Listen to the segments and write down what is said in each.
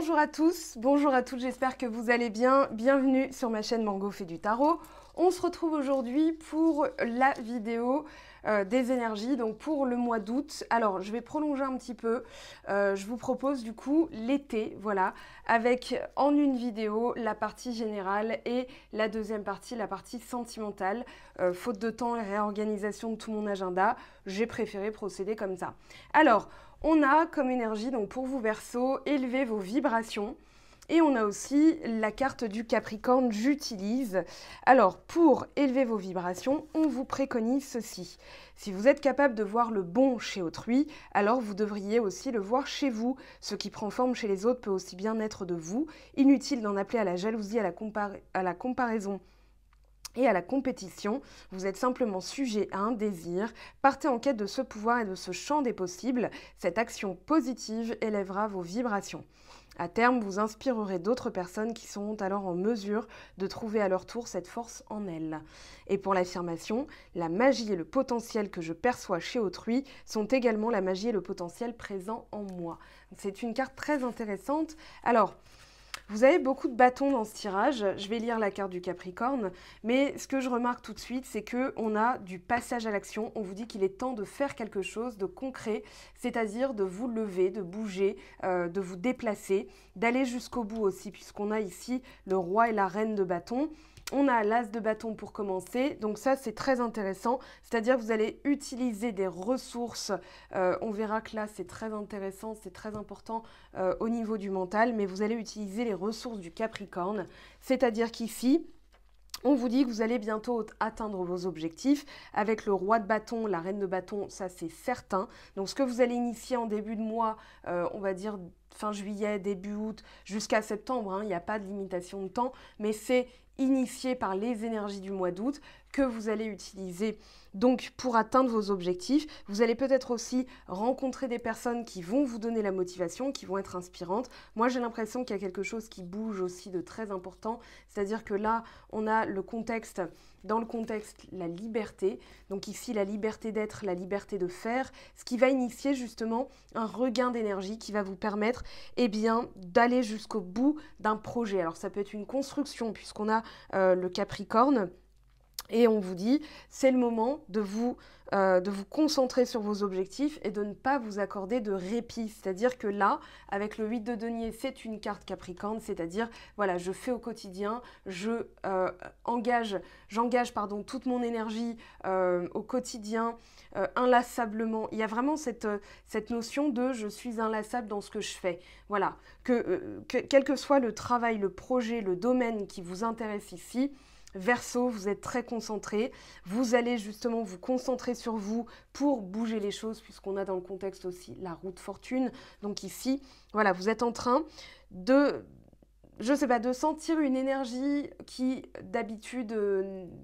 Bonjour à tous, bonjour à toutes, j'espère que vous allez bien. Bienvenue sur ma chaîne Margot fait du tarot. On se retrouve aujourd'hui pour la vidéo des énergies, donc pour le mois d'août. Alors, je vais prolonger un petit peu. Je vous propose du coup l'été, voilà, avec en une vidéo la partie générale et la deuxième partie, la partie sentimentale. Faute de temps et réorganisation de tout mon agenda, j'ai préféré procéder comme ça. Alors, on a comme énergie, donc pour vous Verseau, élevez vos vibrations. Et on a aussi la carte du Capricorne, j'utilise. Alors, pour élever vos vibrations, on vous préconise ceci. Si vous êtes capable de voir le bon chez autrui, alors vous devriez aussi le voir chez vous. Ce qui prend forme chez les autres peut aussi bien être de vous. Inutile d'en appeler à la jalousie, à la comparaison et à la compétition, vous êtes simplement sujet à un désir, partez en quête de ce pouvoir et de ce champ des possibles, cette action positive élèvera vos vibrations. À terme, vous inspirerez d'autres personnes qui seront alors en mesure de trouver à leur tour cette force en elles. Et pour l'affirmation, la magie et le potentiel que je perçois chez autrui sont également la magie et le potentiel présent en moi. C'est une carte très intéressante. Alors, vous avez beaucoup de bâtons dans ce tirage, je vais lire la carte du Capricorne, mais ce que je remarque tout de suite, c'est qu'on a du passage à l'action, on vous dit qu'il est temps de faire quelque chose de concret, c'est-à-dire de vous lever, de bouger, de vous déplacer, d'aller jusqu'au bout aussi, puisqu'on a ici le roi et la reine de bâton. On a l'as de bâton pour commencer, donc ça c'est très intéressant, c'est-à-dire que vous allez utiliser des ressources, on verra que là c'est très intéressant, c'est très important au niveau du mental, mais vous allez utiliser les ressources du Capricorne, c'est-à-dire qu'ici, on vous dit que vous allez bientôt atteindre vos objectifs avec le roi de bâton, la reine de bâton, ça c'est certain. Donc ce que vous allez initier en début de mois, on va dire fin juillet, début août, jusqu'à septembre, il n'y a pas de limitation de temps, mais c'est initié par les énergies du mois d'août que vous allez utiliser donc pour atteindre vos objectifs. Vous allez peut-être aussi rencontrer des personnes qui vont vous donner la motivation, qui vont être inspirantes. Moi, j'ai l'impression qu'il y a quelque chose qui bouge aussi de très important, c'est-à-dire que là, on a le contexte, dans le contexte, la liberté. Donc ici, la liberté d'être, la liberté de faire, ce qui va initier justement un regain d'énergie qui va vous permettre d'aller jusqu'au bout d'un projet. Alors ça peut être une construction puisqu'on a le Capricorne. Et on vous dit, c'est le moment de vous concentrer sur vos objectifs et de ne pas vous accorder de répit. C'est-à-dire que là, avec le 8 de denier, c'est une carte Capricorne, c'est-à-dire, voilà, je fais au quotidien, j'engage toute mon énergie au quotidien, inlassablement. Il y a vraiment cette notion de je suis inlassable dans ce que je fais. Voilà, quel que soit le travail, le projet, le domaine qui vous intéresse ici, Verseau, vous êtes très concentré, vous allez justement vous concentrer sur vous pour bouger les choses puisqu'on a dans le contexte aussi la roue de fortune. Donc ici, voilà, vous êtes en train de sentir une énergie qui d'habitude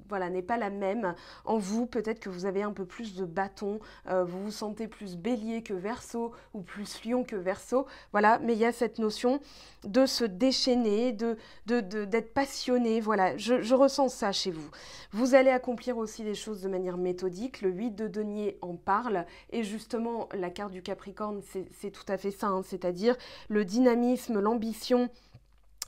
voilà, n'est pas la même en vous. Peut-être que vous avez un peu plus de bâton, vous vous sentez plus bélier que Verseau ou plus lion que Verseau. Voilà, mais il y a cette notion de se déchaîner, d'être passionné. Voilà, je ressens ça chez vous. Vous allez accomplir aussi des choses de manière méthodique. Le 8 de denier en parle et justement la carte du Capricorne, c'est tout à fait ça, c'est-à-dire le dynamisme, l'ambition.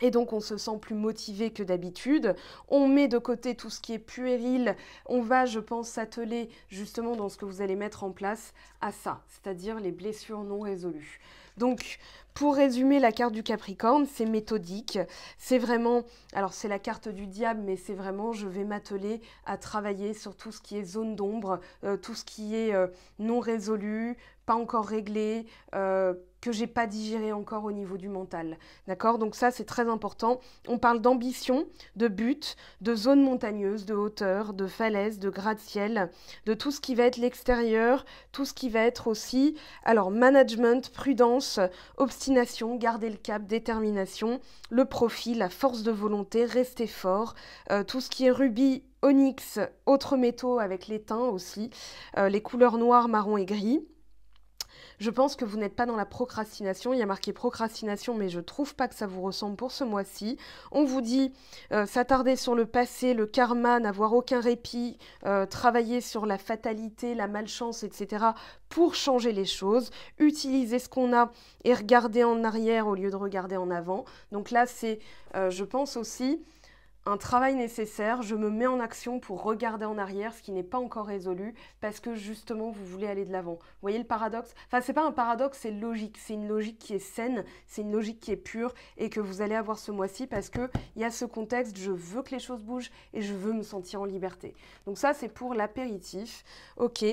Et donc, on se sent plus motivé que d'habitude. On met de côté tout ce qui est puéril. On va, je pense, s'atteler justement dans ce que vous allez mettre en place à ça, c'est-à-dire les blessures non résolues. Donc, pour résumer, la carte du Capricorne, c'est méthodique. C'est vraiment, alors c'est la carte du diable, mais c'est vraiment, je vais m'atteler à travailler sur tout ce qui est zone d'ombre, tout ce qui est non résolu, pas encore réglé, que j'ai pas digéré encore au niveau du mental. D'accord? Donc ça, c'est très important. On parle d'ambition, de but, de zone montagneuse, de hauteur, de falaise, de gratte-ciel, de tout ce qui va être l'extérieur, tout ce qui va être aussi, alors management, prudence, obstination, garder le cap, détermination, le profil, la force de volonté, rester fort, tout ce qui est rubis, onyx, autres métaux avec l'étain aussi, les couleurs noires, marron et gris. Je pense que vous n'êtes pas dans la procrastination. Il y a marqué procrastination, mais je ne trouve pas que ça vous ressemble pour ce mois-ci. On vous dit s'attarder sur le passé, le karma, n'avoir aucun répit, travailler sur la fatalité, la malchance, etc. pour changer les choses. Utiliser ce qu'on a et regarder en arrière au lieu de regarder en avant. Donc là, c'est, je pense aussi, un travail nécessaire, je me mets en action pour regarder en arrière ce qui n'est pas encore résolu parce que justement vous voulez aller de l'avant. Vous voyez le paradoxe? Enfin, c'est pas un paradoxe, c'est logique. C'est une logique qui est saine, c'est une logique qui est pure et que vous allez avoir ce mois-ci parce qu'il y a ce contexte, je veux que les choses bougent et je veux me sentir en liberté. Donc ça, c'est pour l'apéritif. Ok.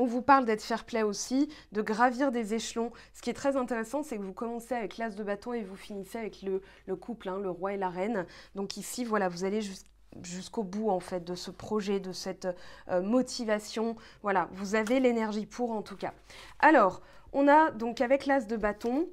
On vous parle d'être fair-play aussi, de gravir des échelons. Ce qui est très intéressant, c'est que vous commencez avec l'as de bâton et vous finissez avec le couple, hein, le roi et la reine. Donc ici, voilà, vous allez jusqu'au bout en fait de ce projet, de cette motivation. Voilà, vous avez l'énergie pour en tout cas. Alors, on a donc avec l'as de bâton,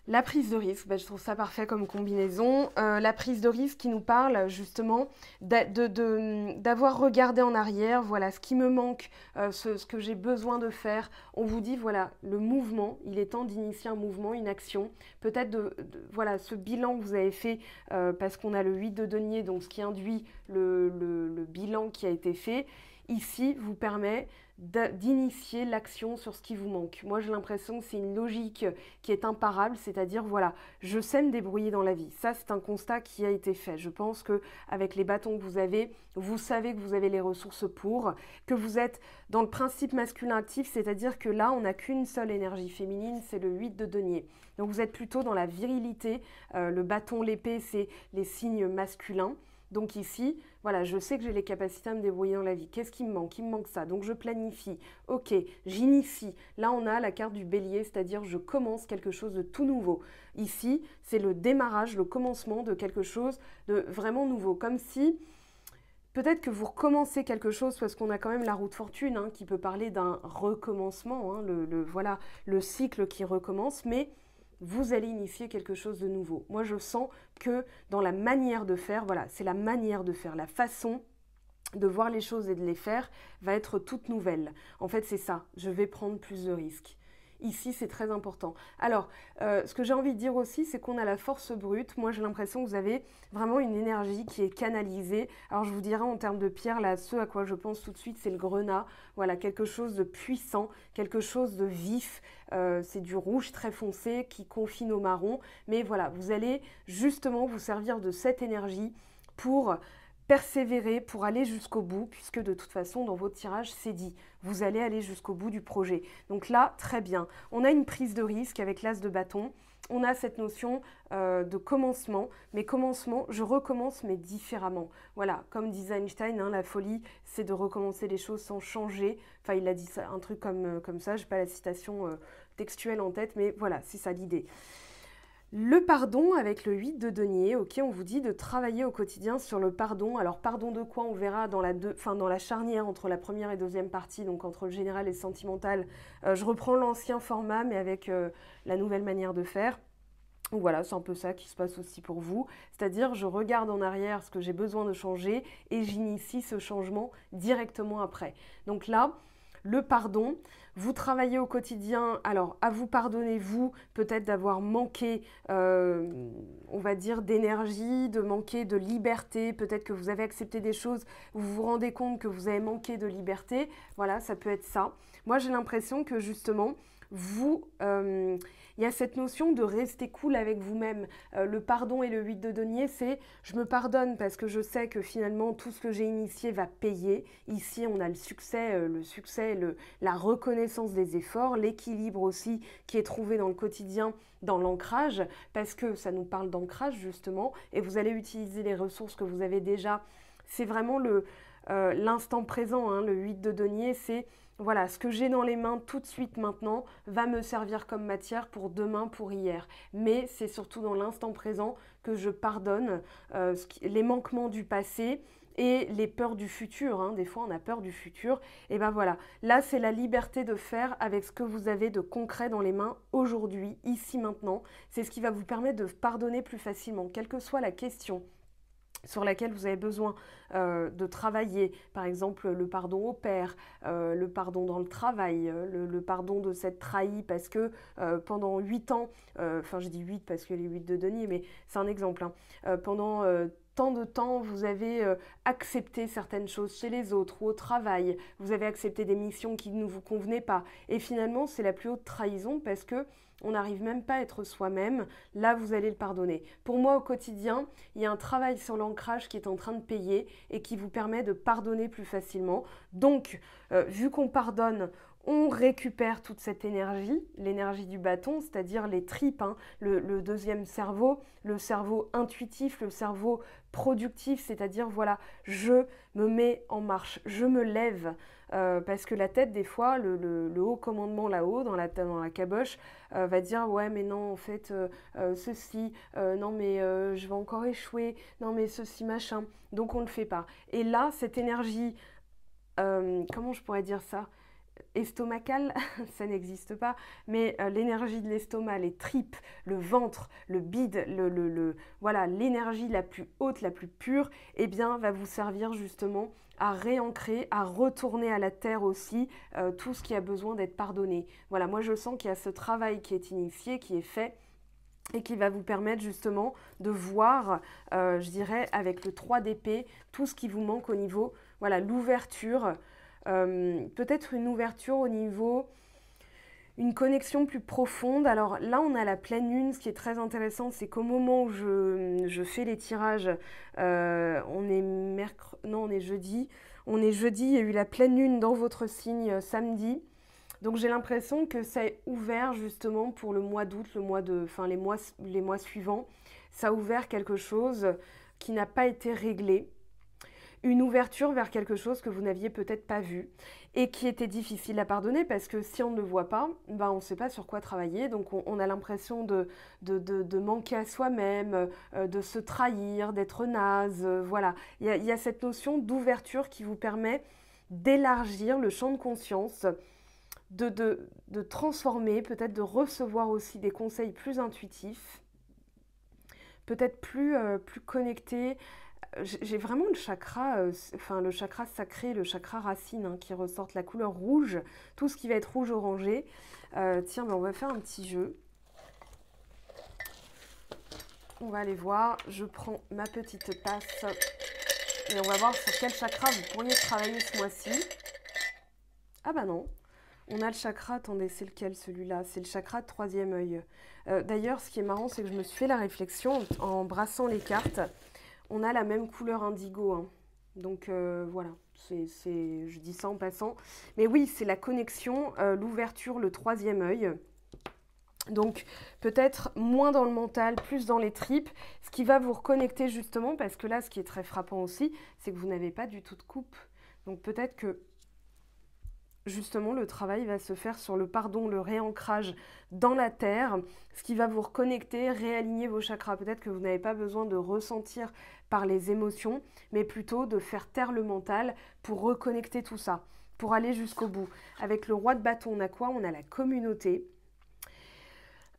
la prise de risque, je trouve ça parfait comme combinaison. La prise de risque qui nous parle justement d'avoir regardé en arrière, voilà ce qui me manque, ce que j'ai besoin de faire. On vous dit, voilà, le mouvement, il est temps d'initier un mouvement, une action. Peut-être voilà, ce bilan que vous avez fait, parce qu'on a le 8 de denier, donc ce qui induit le bilan qui a été fait, ici vous permet d'initier l'action sur ce qui vous manque. Moi, j'ai l'impression que c'est une logique qui est imparable, c'est-à-dire, voilà, je sais me débrouiller dans la vie. Ça, c'est un constat qui a été fait. Je pense qu'avec les bâtons que vous avez, vous savez que vous avez les ressources pour, que vous êtes dans le principe masculin actif, c'est-à-dire que là, on n'a qu'une seule énergie féminine, c'est le 8 de denier. Donc, vous êtes plutôt dans la virilité. Le bâton, l'épée, c'est les signes masculins. Donc ici, voilà, je sais que j'ai les capacités à me débrouiller dans la vie. Qu'est-ce qui me manque? Il me manque ça. Donc je planifie. Ok, j'initie. Là, on a la carte du bélier, c'est-à-dire je commence quelque chose de tout nouveau. Ici, c'est le démarrage, le commencement de quelque chose de vraiment nouveau. Comme si, peut-être que vous recommencez quelque chose, parce qu'on a quand même la roue de fortune, hein, qui peut parler d'un recommencement, hein, voilà, le cycle qui recommence, mais vous allez initier quelque chose de nouveau. Moi, je sens que dans la manière de faire, voilà, c'est la manière de faire, la façon de voir les choses et de les faire va être toute nouvelle. En fait, c'est ça, je vais prendre plus de risques. Ici, c'est très important. Alors, ce que j'ai envie de dire aussi, c'est qu'on a la force brute. Moi, j'ai l'impression que vous avez vraiment une énergie qui est canalisée. Alors, je vous dirais en termes de pierre, là, ce à quoi je pense tout de suite, c'est le grenat. Voilà, quelque chose de puissant, quelque chose de vif. C'est du rouge très foncé qui confine au marron. Mais voilà, vous allez justement vous servir de cette énergie pour persévérer, pour aller jusqu'au bout, puisque de toute façon, dans votre tirage, c'est dit, vous allez aller jusqu'au bout du projet. Donc là, très bien. On a une prise de risque avec l'as de bâton. On a cette notion de commencement, mais commencement, je recommence, mais différemment. Voilà, comme disait Einstein, hein, la folie, c'est de recommencer les choses sans changer. Enfin, il a dit ça, un truc comme ça, je n'ai pas la citation textuelle en tête, mais voilà, c'est ça l'idée. Le pardon avec le 8 de denier, ok, on vous dit de travailler au quotidien sur le pardon. Alors pardon de quoi? On verra dans la charnière entre la première et deuxième partie, donc entre le général et le sentimental. Je reprends l'ancien format, mais avec la nouvelle manière de faire. Voilà, c'est un peu ça qui se passe aussi pour vous. C'est-à-dire, je regarde en arrière ce que j'ai besoin de changer et j'initie ce changement directement après. Donc là, le pardon, vous travaillez au quotidien, alors à vous pardonner, vous, peut-être d'avoir manqué, on va dire, d'énergie, de manquer de liberté, peut-être que vous avez accepté des choses, vous vous rendez compte que vous avez manqué de liberté, voilà, ça peut être ça. Moi, j'ai l'impression que justement, il y a cette notion de rester cool avec vous-même. Le pardon et le 8 de denier, c'est je me pardonne parce que je sais que finalement tout ce que j'ai initié va payer. Ici, on a le succès, la reconnaissance des efforts, l'équilibre aussi qui est trouvé dans le quotidien, dans l'ancrage, parce que ça nous parle d'ancrage justement, et vous allez utiliser les ressources que vous avez déjà. C'est vraiment l'instant présent, hein, le 8 de denier, c'est voilà, ce que j'ai dans les mains tout de suite maintenant va me servir comme matière pour demain, pour hier. Mais c'est surtout dans l'instant présent que je pardonne les manquements du passé et les peurs du futur. Hein. Des fois, on a peur du futur. Et ben voilà, là, c'est la liberté de faire avec ce que vous avez de concret dans les mains aujourd'hui, ici, maintenant. C'est ce qui va vous permettre de pardonner plus facilement, quelle que soit la question. sur laquelle vous avez besoin de travailler, par exemple le pardon au père, le pardon dans le travail, le pardon de s'être trahi parce que pendant 8 ans, enfin je dis 8 parce que les 8 de denier, mais c'est un exemple, hein, pendant tant de temps, vous avez accepté certaines choses chez les autres ou au travail, vous avez accepté des missions qui ne vous convenaient pas, et finalement c'est la plus haute trahison parce que on n'arrive même pas à être soi-même, là vous allez le pardonner. Pour moi au quotidien, il y a un travail sur l'ancrage qui est en train de payer et qui vous permet de pardonner plus facilement. Donc, vu qu'on pardonne, on récupère toute cette énergie, l'énergie du bâton, c'est-à-dire les tripes, hein, le deuxième cerveau, le cerveau intuitif, le cerveau productif, c'est-à-dire voilà, je me mets en marche, je me lève. Parce que la tête, des fois, le haut commandement là-haut, dans la caboche, va dire ouais mais non en fait ceci, non mais je vais encore échouer, non mais ceci machin, donc on ne le fait pas. Et là, cette énergie, comment je pourrais dire ça, estomacale, ça n'existe pas, mais l'énergie de l'estomac, les tripes, le ventre, le bide, voilà, l'énergie la plus haute, la plus pure, eh bien, va vous servir justement à réancrer, à retourner à la terre aussi tout ce qui a besoin d'être pardonné. Voilà, moi je sens qu'il y a ce travail qui est initié, qui est fait, et qui va vous permettre justement de voir, je dirais, avec le 3 d'épée, tout ce qui vous manque au niveau, voilà, l'ouverture, peut-être une ouverture au niveau, une connexion plus profonde. Alors là, on a la pleine lune, ce qui est très intéressant, c'est qu'au moment où je fais les tirages, on est jeudi, il y a eu la pleine lune dans votre signe samedi. Donc j'ai l'impression que ça est ouvert justement pour le mois d'août, les mois suivants. Ça a ouvert quelque chose qui n'a pas été réglé. Une ouverture vers quelque chose que vous n'aviez peut-être pas vu et qui était difficile à pardonner parce que si on ne le voit pas, ben on ne sait pas sur quoi travailler. Donc on a l'impression de manquer à soi-même, de se trahir, d'être naze. Voilà, il y a cette notion d'ouverture qui vous permet d'élargir le champ de conscience, de transformer, peut-être de recevoir aussi des conseils plus intuitifs, peut-être plus connectés. J'ai vraiment le chakra, le chakra sacré, le chakra racine hein, qui ressortent, la couleur rouge, tout ce qui va être rouge-orangé. Tiens, ben on va faire un petit jeu. On va aller voir, je prends ma petite tasse et on va voir sur quel chakra vous pourriez travailler ce mois-ci. Ah bah non, on a le chakra, attendez, c'est lequel celui-là? C'est le chakra de troisième œil. D'ailleurs, ce qui est marrant, c'est que je me suis fait la réflexion en brassant les cartes. On a la même couleur indigo, hein. Donc voilà, je dis ça en passant. Mais oui, c'est la connexion, l'ouverture, le troisième œil. Donc peut-être moins dans le mental, plus dans les tripes, ce qui va vous reconnecter justement, parce que là, ce qui est très frappant aussi, c'est que vous n'avez pas du tout de coupe. Donc peut-être que justement, le travail va se faire sur le pardon, le réancrage dans la terre, ce qui va vous reconnecter, réaligner vos chakras. Peut-être que vous n'avez pas besoin de ressentir par les émotions, mais plutôt de faire taire le mental pour reconnecter tout ça, pour aller jusqu'au bout. Avec le roi de bâton, on a quoi? On a la communauté.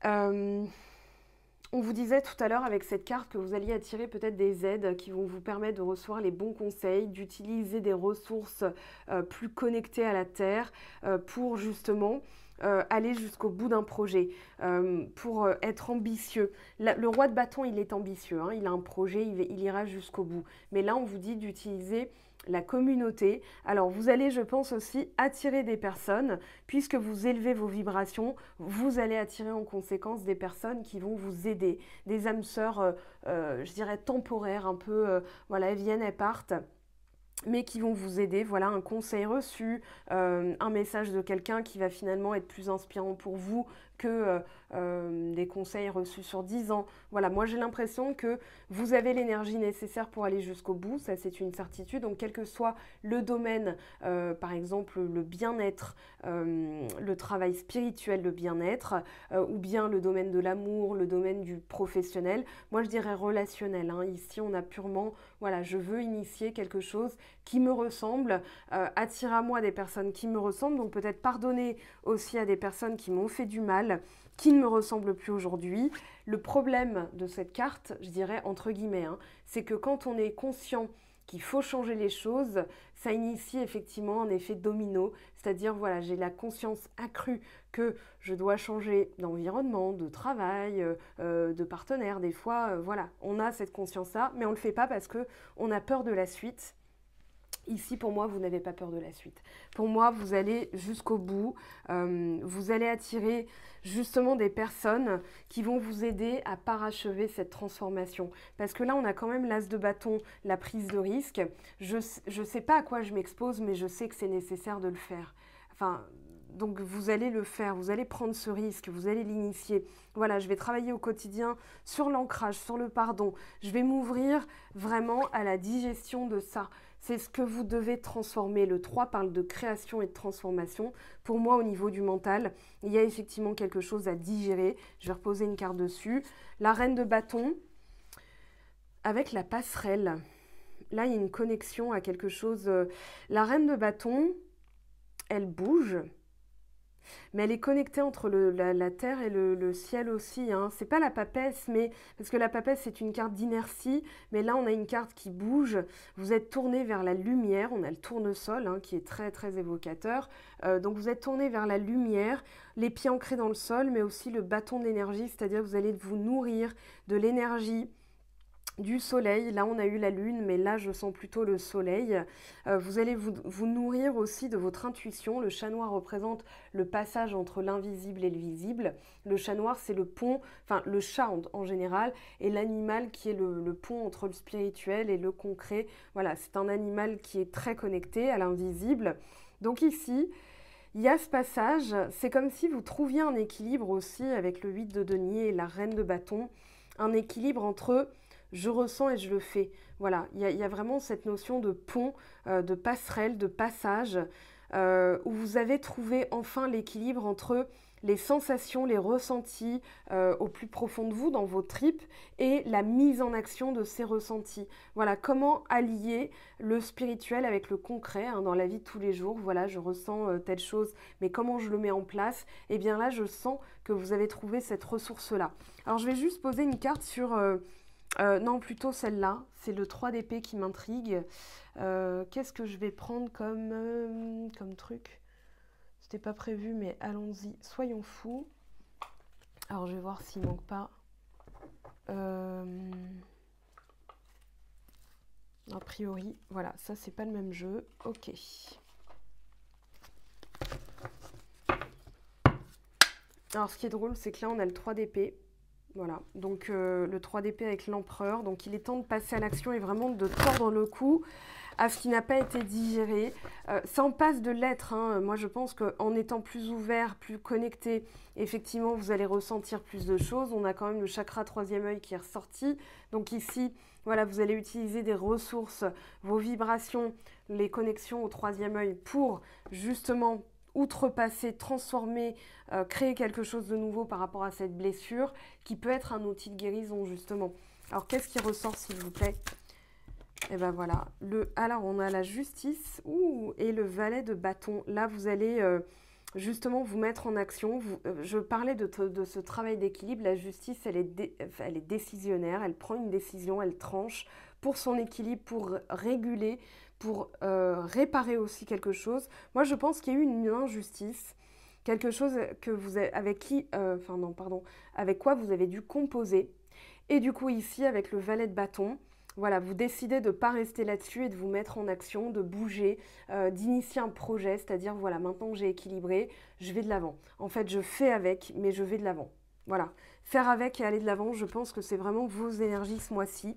On vous disait tout à l'heure avec cette carte que vous alliez attirer peut-être des aides qui vont vous permettre de recevoir les bons conseils, d'utiliser des ressources plus connectées à la Terre pour justement aller jusqu'au bout d'un projet, pour être ambitieux. Le roi de bâton, il est ambitieux, hein, il a un projet, il ira jusqu'au bout. Mais là, on vous dit d'utiliser la communauté. Alors vous allez, je pense aussi, attirer des personnes, puisque vous élevez vos vibrations, vous allez attirer en conséquence des personnes qui vont vous aider, des âmes sœurs, je dirais temporaires, un peu, voilà, elles viennent, elles partent, mais qui vont vous aider, voilà, un conseil reçu, un message de quelqu'un qui va finalement être plus inspirant pour vous que des conseils reçus sur 10 ans. Voilà, moi j'ai l'impression que vous avez l'énergie nécessaire pour aller jusqu'au bout, ça c'est une certitude, donc quel que soit le domaine, par exemple le bien-être, le travail spirituel, le bien-être, ou bien le domaine de l'amour, le domaine du professionnel, moi je dirais relationnel, hein. Ici on a purement, voilà, je veux initier quelque chose qui me ressemble, attirer à moi des personnes qui me ressemblent, donc peut-être pardonner aussi à des personnes qui m'ont fait du mal, qui ne me ressemble plus aujourd'hui. Le problème de cette carte, je dirais entre guillemets, hein, c'est que quand on est conscient qu'il faut changer les choses, ça initie effectivement un effet domino, c'est-à-dire voilà, j'ai la conscience accrue que je dois changer d'environnement, de travail, de partenaire. Des fois, voilà, on a cette conscience-là, mais on ne le fait pas parce qu'on a peur de la suite. Ici, pour moi, vous n'avez pas peur de la suite. Pour moi, vous allez jusqu'au bout. Vous allez attirer justement des personnes qui vont vous aider à parachever cette transformation. Parce que là, on a quand même l'as de bâton, la prise de risque. Je ne sais pas à quoi je m'expose, mais je sais que c'est nécessaire de le faire. Enfin, donc vous allez le faire, vous allez prendre ce risque, vous allez l'initier. Voilà, je vais travailler au quotidien sur l'ancrage, sur le pardon. Je vais m'ouvrir vraiment à la digestion de ça. C'est ce que vous devez transformer. Le 3 parle de création et de transformation. Pour moi, au niveau du mental, il y a effectivement quelque chose à digérer. Je vais reposer une carte dessus. La reine de bâton avec la passerelle. Là, il y a une connexion à quelque chose. La reine de bâton, elle bouge. Mais elle est connectée entre la terre et le ciel aussi. Hein. C'est pas la papesse, mais parce que la papesse, c'est une carte d'inertie. Mais là, on a une carte qui bouge. Vous êtes tourné vers la lumière. On a le tournesol hein, qui est très, très évocateur. Donc, vous êtes tourné vers la lumière, les pieds ancrés dans le sol, mais aussi le bâton d'énergie, c'est-à-dire que vous allez vous nourrir de l'énergie du soleil. Là, on a eu la lune, mais là, je sens plutôt le soleil. Vous allez vous nourrir aussi de votre intuition. Le chat noir représente le passage entre l'invisible et le visible. Le chat noir, c'est le pont, enfin le chat en général, et l'animal qui est le pont entre le spirituel et le concret. Voilà, c'est un animal qui est très connecté à l'invisible. Donc ici, il y a ce passage. C'est comme si vous trouviez un équilibre aussi avec le 8 de denier et la reine de bâton. Un équilibre entre je ressens et je le fais. Voilà, il y a vraiment cette notion de pont, de passerelle, de passage, où vous avez trouvé enfin l'équilibre entre les sensations, les ressentis au plus profond de vous, dans vos tripes, et la mise en action de ces ressentis. Voilà, comment allier le spirituel avec le concret hein, dans la vie de tous les jours. Voilà, je ressens telle chose, mais comment je le mets en place? Eh bien là, je sens que vous avez trouvé cette ressource-là. Alors, je vais juste poser une carte sur... non, plutôt celle-là. C'est le 3 d'épée qui m'intrigue. Qu'est-ce que je vais prendre comme truc? C'était pas prévu, mais allons-y. Soyons fous. Alors, je vais voir s'il manque pas. A priori, voilà. Ça, c'est pas le même jeu. Ok. Alors, ce qui est drôle, c'est que là, on a le 3 d'épée. Voilà, donc le 3 d'épée avec l'empereur. Donc il est temps de passer à l'action et vraiment de tordre le cou à ce qui n'a pas été digéré. Ça en passe de l'être. Hein. Moi, je pense qu'en étant plus ouvert, plus connecté, effectivement, vous allez ressentir plus de choses. On a quand même le chakra troisième œil qui est ressorti. Donc ici, voilà, vous allez utiliser des ressources, vos vibrations, les connexions au troisième œil pour justement outrepasser, transformer, créer quelque chose de nouveau par rapport à cette blessure qui peut être un outil de guérison justement. Alors qu'est-ce qui ressort s'il vous plaît? Et ben voilà, alors on a la justice et le valet de bâton. Là vous allez justement vous mettre en action. Je parlais de ce travail d'équilibre. La justice elle est décisionnaire, elle prend une décision, elle tranche pour son équilibre, pour réguler, pour réparer aussi quelque chose. Moi, je pense qu'il y a eu une injustice, quelque chose que vous avez, avec quoi vous avez dû composer. Et du coup, ici, avec le valet de bâton, voilà, vous décidez de ne pas rester là-dessus et de vous mettre en action, de bouger, d'initier un projet, c'est-à-dire, voilà, maintenant que j'ai équilibré, je vais de l'avant. En fait, je fais avec, mais je vais de l'avant. Voilà, faire avec et aller de l'avant, je pense que c'est vraiment vos énergies ce mois-ci.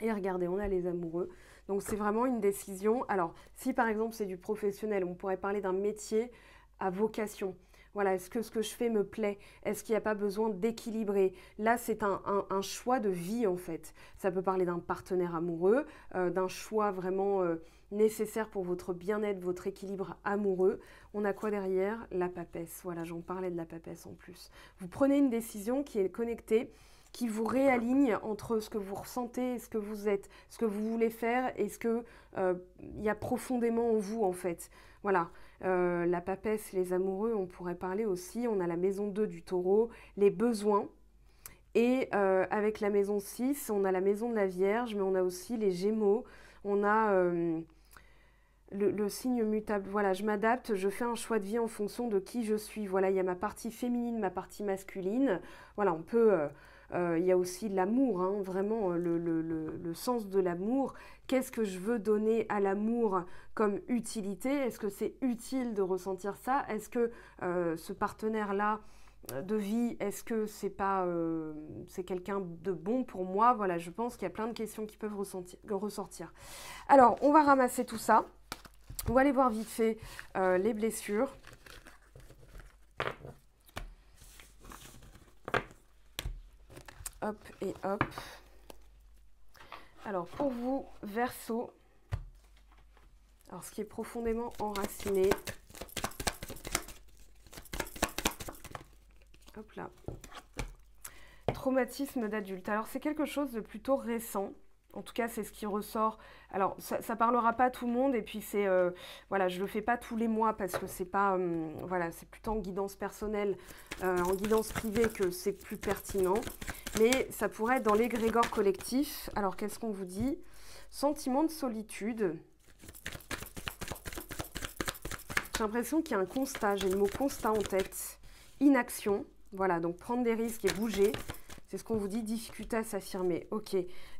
Et regardez, on a les amoureux. Donc, c'est vraiment une décision. Alors, si par exemple, c'est du professionnel, on pourrait parler d'un métier à vocation. Voilà, est-ce que ce que je fais me plaît? Est-ce qu'il n'y a pas besoin d'équilibrer? Là, c'est un choix de vie, en fait. Ça peut parler d'un partenaire amoureux, d'un choix vraiment nécessaire pour votre bien-être, votre équilibre amoureux. On a quoi derrière? La papesse. Voilà, j'en parlais de la papesse en plus. Vous prenez une décision qui est connectée qui vous réaligne entre ce que vous ressentez et ce que vous êtes, ce que vous voulez faire et ce que il y a profondément en vous en fait. Voilà, la papesse, les amoureux, on pourrait parler aussi, on a la maison 2 du taureau, les besoins. Et avec la maison 6, on a la maison de la Vierge, mais on a aussi les Gémeaux, on a le signe mutable. Voilà, je m'adapte, je fais un choix de vie en fonction de qui je suis. Voilà, il y a ma partie féminine, ma partie masculine. Voilà, on peut... il y a aussi l'amour, hein, vraiment le sens de l'amour. Qu'est-ce que je veux donner à l'amour comme utilité? Est-ce que c'est utile de ressentir ça? Est-ce que ce partenaire-là de vie, est-ce que c'est pas c'est quelqu'un de bon pour moi? Voilà, je pense qu'il y a plein de questions qui peuvent ressortir. Alors, on va ramasser tout ça. On va aller voir vite fait les blessures. Hop et hop. Alors, pour vous, Verseau, alors ce qui est profondément enraciné. Hop là. Traumatisme d'adulte. Alors, c'est quelque chose de plutôt récent. En tout cas, c'est ce qui ressort. Alors, ça parlera pas à tout le monde. Et puis, c'est... voilà, je le fais pas tous les mois parce que c'est pas... voilà, c'est plutôt en guidance personnelle, en guidance privée que c'est plus pertinent. Mais ça pourrait être dans l'égrégore collectif. Alors, qu'est-ce qu'on vous dit? Sentiment de solitude. J'ai l'impression qu'il y a un constat. J'ai le mot constat en tête. Inaction. Voilà, donc prendre des risques et bouger. C'est ce qu'on vous dit, difficulté à s'affirmer. Ok,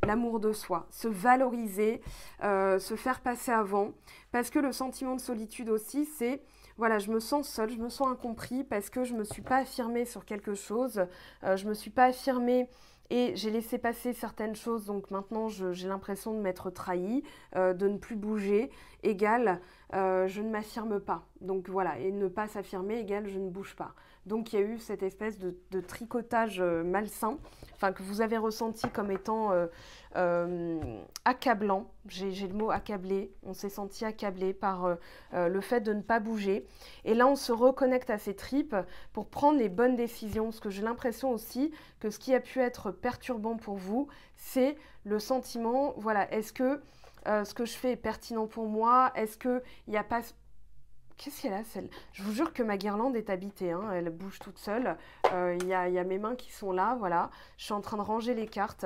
l'amour de soi, se valoriser, se faire passer avant. Parce que le sentiment de solitude aussi, c'est, voilà, je me sens seule, je me sens incompris parce que je ne me suis pas affirmée sur quelque chose. Je ne me suis pas affirmée et j'ai laissé passer certaines choses. Donc maintenant, j'ai l'impression de m'être trahie, de ne plus bouger. Égale, je ne m'affirme pas. Donc voilà, et ne pas s'affirmer égale, je ne bouge pas. Donc il y a eu cette espèce de tricotage malsain, enfin que vous avez ressenti comme étant accablant. J'ai le mot accablé, on s'est senti accablé par le fait de ne pas bouger. Et là on se reconnecte à ses tripes pour prendre les bonnes décisions, parce que j'ai l'impression aussi que ce qui a pu être perturbant pour vous, c'est le sentiment, voilà, est-ce que ce que je fais est pertinent pour moi? Est-ce qu'il n'y a pas... Qu'est-ce qu'elle a celle? Je vous jure que ma guirlande est habitée, hein. Elle bouge toute seule. Il y a mes mains qui sont là, voilà. Je suis en train de ranger les cartes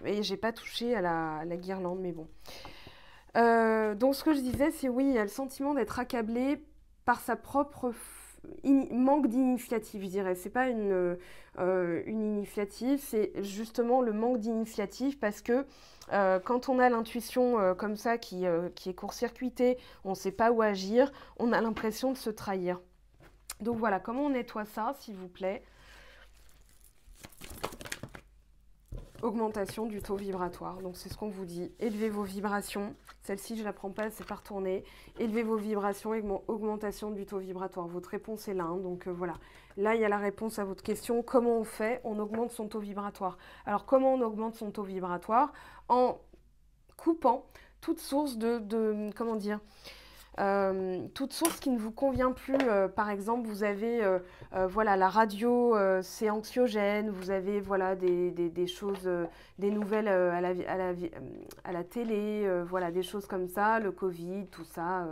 et j'ai pas touché à la guirlande, mais bon. Donc ce que je disais, c'est oui, il y a le sentiment d'être accablé par sa propre manque d'initiative, je dirais. C'est pas une initiative, c'est justement le manque d'initiative parce que quand on a l'intuition comme ça qui est court-circuitée, on ne sait pas où agir, on a l'impression de se trahir. Donc voilà, comment on nettoie ça, s'il vous plaît? Augmentation du taux vibratoire. Donc c'est ce qu'on vous dit. Élevez vos vibrations. Celle-ci, je ne la prends pas, c'est pas retourné. Élevez vos vibrations, augmentation du taux vibratoire. Votre réponse est là. Hein, donc voilà. Là, il y a la réponse à votre question. Comment on fait? On augmente son taux vibratoire. Alors comment on augmente son taux vibratoire? En coupant toute source comment dire, toute source qui ne vous convient plus. Par exemple, vous avez voilà, la radio, c'est anxiogène, vous avez voilà, des choses, des nouvelles à la télé, voilà, des choses comme ça, le Covid, tout ça.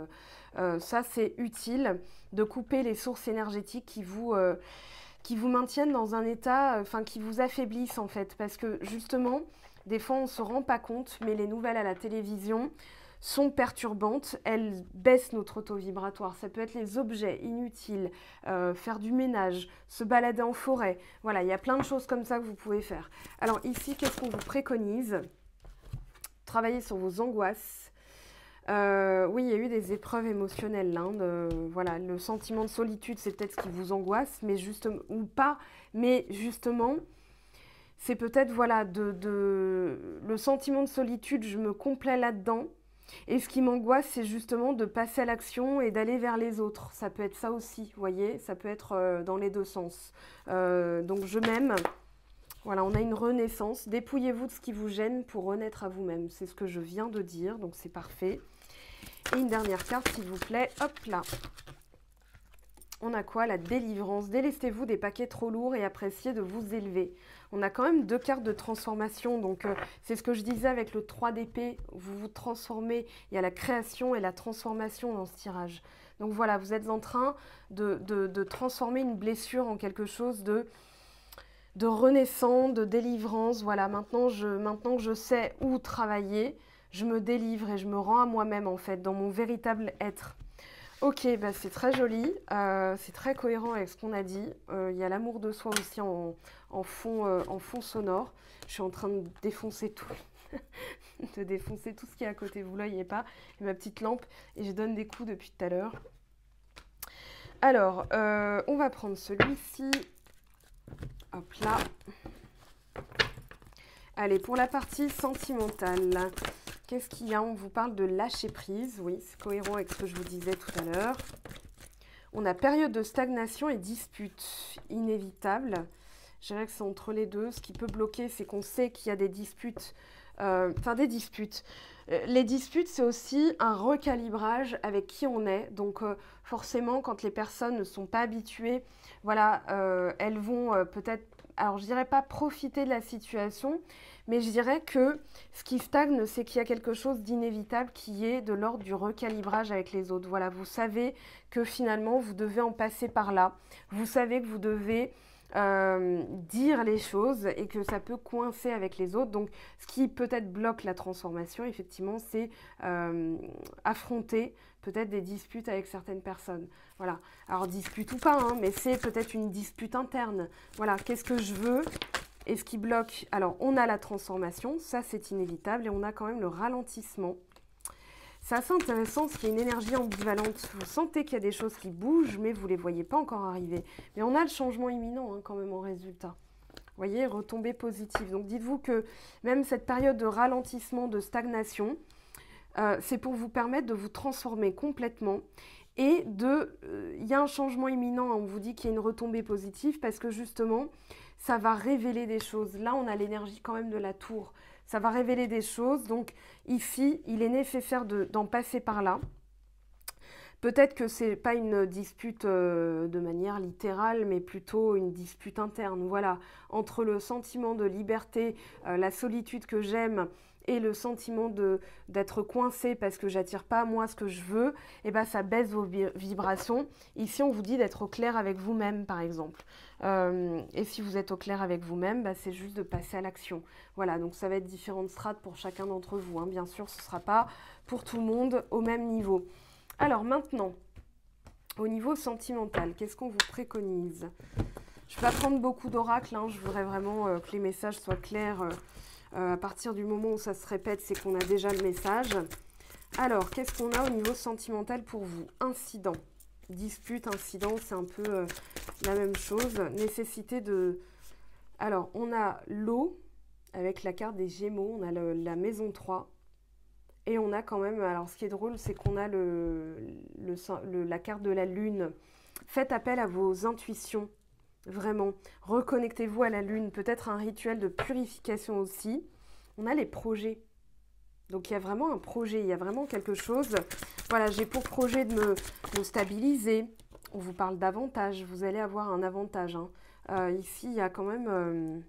Ça, c'est utile de couper les sources énergétiques qui vous maintiennent dans un état, enfin qui vous affaiblissent en fait. Parce que justement, des fois, on ne se rend pas compte, mais les nouvelles à la télévision sont perturbantes, elles baissent notre taux vibratoire. Ça peut être les objets inutiles, faire du ménage, se balader en forêt. Voilà, il y a plein de choses comme ça que vous pouvez faire. Alors ici, qu'est-ce qu'on vous préconise? Travailler sur vos angoisses. Oui, il y a eu des épreuves émotionnelles. Hein, voilà, le sentiment de solitude, c'est peut-être ce qui vous angoisse, mais justement, ou pas, mais justement... C'est peut-être, voilà, le sentiment de solitude, je me complais là-dedans. Et ce qui m'angoisse, c'est justement de passer à l'action et d'aller vers les autres. Ça peut être ça aussi, vous voyez, ça peut être dans les deux sens. Donc je m'aime. Voilà, on a une renaissance. Dépouillez-vous de ce qui vous gêne pour renaître à vous-même. C'est ce que je viens de dire, donc c'est parfait. Et une dernière carte, s'il vous plaît. Hop là. On a quoi? La délivrance. Délestez-vous des paquets trop lourds et appréciez de vous élever. On a quand même 2 cartes de transformation. Donc, c'est ce que je disais avec le 3 d'épée. Vous vous transformez. Il y a la création et la transformation dans ce tirage. Donc, voilà, vous êtes en train de transformer une blessure en quelque chose de renaissant, de délivrance. Voilà, maintenant que je sais où travailler, je me délivre et je me rends à moi-même, en fait, dans mon véritable être. Ok, bah c'est très joli, c'est très cohérent avec ce qu'on a dit. Il y a l'amour de soi aussi en fond sonore. Je suis en train de défoncer tout, de défoncer tout ce qui est à côté. Vous ne voyez pas, et ma petite lampe, et je donne des coups depuis tout à l'heure. Alors, on va prendre celui-ci. Hop là. Allez, pour la partie sentimentale. Qu'est-ce qu'il y a? On vous parle de lâcher prise. Oui, c'est cohérent avec ce que je vous disais tout à l'heure. On a période de stagnation et dispute inévitable. Je dirais que c'est entre les deux. Ce qui peut bloquer, c'est qu'on sait qu'il y a des disputes. Des disputes. Les disputes, c'est aussi un recalibrage avec qui on est. Donc, forcément, quand les personnes ne sont pas habituées, voilà, elles vont peut-être, alors je dirais pas profiter de la situation, mais je dirais que ce qui stagne, c'est qu'il y a quelque chose d'inévitable qui est de l'ordre du recalibrage avec les autres. Voilà, vous savez que finalement, vous devez en passer par là. Vous savez que vous devez dire les choses et que ça peut coincer avec les autres. Donc, ce qui peut-être bloque la transformation, effectivement, c'est affronter peut-être des disputes avec certaines personnes. Voilà. Alors, dispute ou pas, hein, mais c'est peut-être une dispute interne. Voilà, qu'est-ce que je veux? Et ce qui bloque, alors on a la transformation, ça c'est inévitable, et on a quand même le ralentissement. C'est assez intéressant parce qu'il y a une énergie ambivalente. Vous sentez qu'il y a des choses qui bougent, mais vous ne les voyez pas encore arriver. Mais on a le changement imminent hein, quand même en résultat. Vous voyez, retombée positive. Donc dites-vous que même cette période de ralentissement, de stagnation, c'est pour vous permettre de vous transformer complètement. Et il y a un changement imminent, on vous dit qu'il y a une retombée positive parce que justement, ça va révéler des choses. Là, on a l'énergie quand même de la tour. Ça va révéler des choses. Donc ici, il est nécessaire d'en passer par là. Peut-être que ce n'est pas une dispute de manière littérale, mais plutôt une dispute interne. Voilà, entre le sentiment de liberté, la solitude que j'aime et le sentiment d'être coincé parce que j'attire pas à moi ce que je veux, et ben ça baisse vos vibrations. Ici, on vous dit d'être au clair avec vous-même, par exemple. Et si vous êtes au clair avec vous-même, bah, c'est juste de passer à l'action. Voilà, donc ça va être différentes strates pour chacun d'entre vous. Hein. Bien sûr, ce ne sera pas pour tout le monde au même niveau. Alors maintenant, au niveau sentimental, qu'est-ce qu'on vous préconise? Je ne vais pas prendre beaucoup d'oracles, hein. Je voudrais vraiment que les messages soient clairs. À partir du moment où ça se répète, c'est qu'on a déjà le message. Alors, qu'est-ce qu'on a au niveau sentimental pour vous? Incident. Dispute, incident, c'est un peu la même chose. Nécessité de... Alors, on a l'eau avec la carte des Gémeaux. On a la maison 3. Et on a quand même... Alors, ce qui est drôle, c'est qu'on a la carte de la lune. Faites appel à vos intuitions. Vraiment, reconnectez-vous à la lune, peut-être un rituel de purification aussi. On a les projets. Donc, il y a vraiment un projet, il y a vraiment quelque chose. Voilà, j'ai pour projet de me stabiliser. On vous parle d'avantage, vous allez avoir un avantage. Hein. Ici, il y a quand même...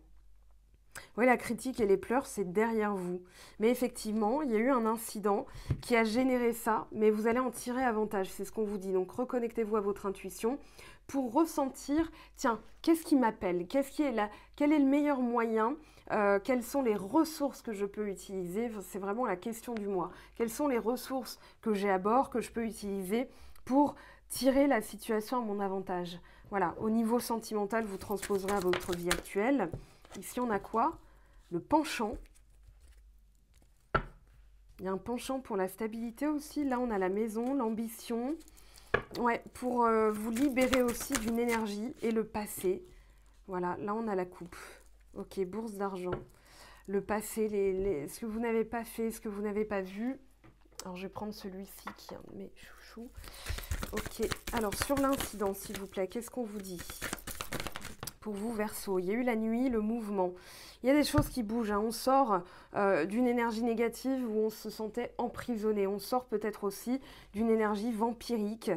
Oui, la critique et les pleurs, c'est derrière vous. Mais effectivement, il y a eu un incident qui a généré ça, mais vous allez en tirer avantage, c'est ce qu'on vous dit. Donc, reconnectez-vous à votre intuition pour ressentir, tiens, qu'est-ce qui m'appelle? Quel est le meilleur moyen? Quelles sont les ressources que je peux utiliser? C'est vraiment la question du mois. Quelles sont les ressources que j'ai à bord, que je peux utiliser pour tirer la situation à mon avantage? Voilà, au niveau sentimental, vous transposerez à votre vie actuelle. Ici, on a quoi? Le penchant. Il y a un penchant pour la stabilité aussi. Là, on a la maison, l'ambition. Ouais, pour vous libérer aussi d'une énergie et le passé. Voilà, là, on a la coupe. Ok, bourse d'argent. Le passé, ce que vous n'avez pas fait, ce que vous n'avez pas vu. Alors, je vais prendre celui-ci qui est un de mes chouchous. Ok, alors sur l'incident, s'il vous plaît, qu'est-ce qu'on vous dit? pour vous, Verseau. Il y a eu la nuit, le mouvement. Il y a des choses qui bougent. Hein. On sort d'une énergie négative où on se sentait emprisonné. On sort peut-être aussi d'une énergie vampirique